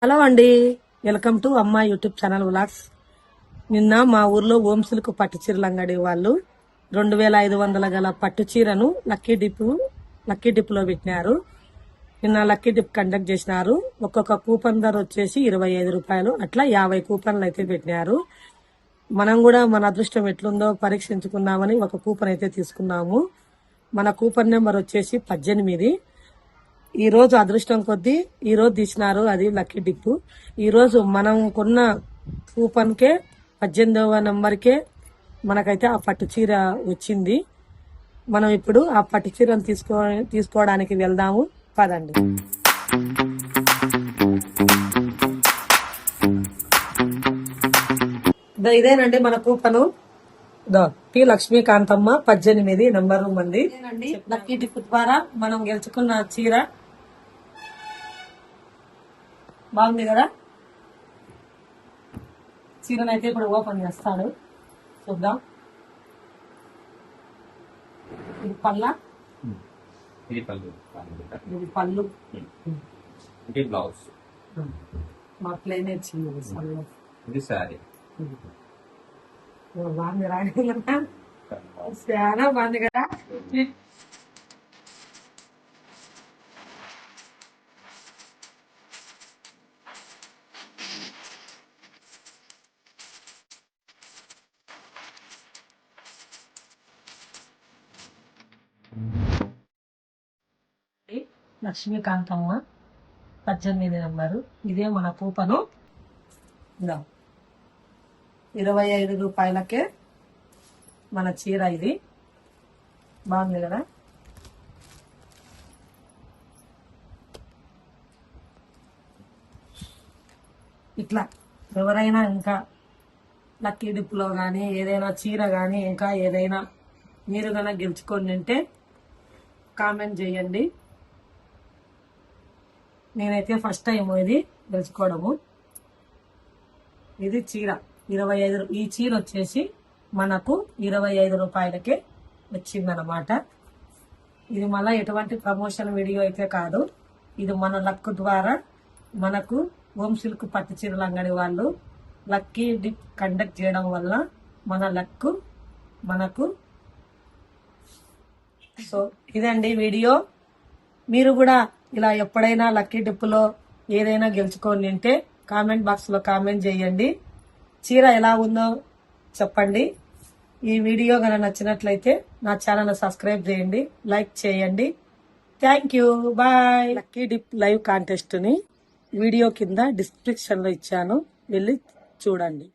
Hello అండి, welcome to అమ్మ YouTube channel vlogs. నిన్న మా ఊర్లో ఓం సిల్క్ పట్టు చీరల అంగడి వాళ్ళు 2500 గల పట్టు చీరను లక్కీ డిప్లో పెట్టినారు. నిన్న లక్కీ డిప్ కండక్ట్ చేసినారు. ఒక్కొక్క కూపన్ ధర వచ్చేసి 25 రూపాయలు, అట్లా 50 కూపన్లు అయితే పెట్టినారు. మనం కూడా మన అదృష్టం ఎట్లుందో పరీక్షించుకుందామని ఒక కూపన్ అయితే తీసుకున్నాము. మన కూపన్ నెంబర్ వచ్చేసి 18. ఈ రోజు అదృష్టం కొద్దీ ఈ రోజు తీసినారు, అది లక్కీ డిప్. ఈ రోజు మనం కొన్న కూపన్ కే 18వ నంబర్కే మనకైతే ఆ పట్టు చీర వచ్చింది. మనం ఇప్పుడు ఆ పట్టు చీరను తీసుకోవడానికి వెళ్దాము, పదండి. ఇదేనండి మన కూపను. పి లక్ష్మీకాంతమ్మ 18 నంబర్ ఉంది. లక్కీ డిప్ ద్వారా మనం గెలుచుకున్న చీర బాగుంది కదా. చీరను అయితే ఇప్పుడు ఓపెన్ చేస్తాడు, చూద్దాం. ఇది ఇది పళ్ళు, ఇది బ్లౌజ్. మా ప్లేన్ వచ్చింది. ఇది సారీ. బాగుంది రాని చాలా బాగుంది కదా. లక్ష్మీకాంతమ్మ 18 నంబరు. ఇదే మన కూపను. 25 రూపాయలకే మన చీర. ఇది బాగుంది కదా. ఇట్లా ఎవరైనా ఇంకా లక్కీ డిప్లో కానీ ఏదైనా చీర కానీ ఇంకా ఏదైనా మీరు కనుక గెలుచుకొని ఉంటే కామెంట్ చేయండి. నేనైతే ఫస్ట్ టైం ఇది గెలుచుకోవడము. ఇది చీర 25. ఈ చీర వచ్చేసి మనకు 25 రూపాయలకే వచ్చిందనమాట. ఇది మళ్ళీ ఎటువంటి ప్రమోషన్ వీడియో అయితే కాదు. ఇది మన లక్ ద్వారా మనకు ఓం సిల్క్ పట్టు చీరల అంగడి వాళ్ళు లక్కీ డిప్ కండక్ట్ చేయడం వల్ల మన లక్ మనకు. సో ఇదండి వీడియో. మీరు కూడా ఇలా ఎప్పుడైనా లక్కీ డిప్లో ఏదైనా గెలుచుకొని ఉంటే కామెంట్ బాక్స్లో కామెంట్ చేయండి. చీర ఎలా ఉందో చెప్పండి. ఈ వీడియో కనుక నచ్చినట్లయితే నా ఛానల్ సబ్స్క్రైబ్ చేయండి, లైక్ చేయండి. Thank you, bye. Lucky dip live కాంటెస్ట్ని వీడియో కింద డిస్క్రిప్షన్లో ఇచ్చాను, వెళ్ళి చూడండి.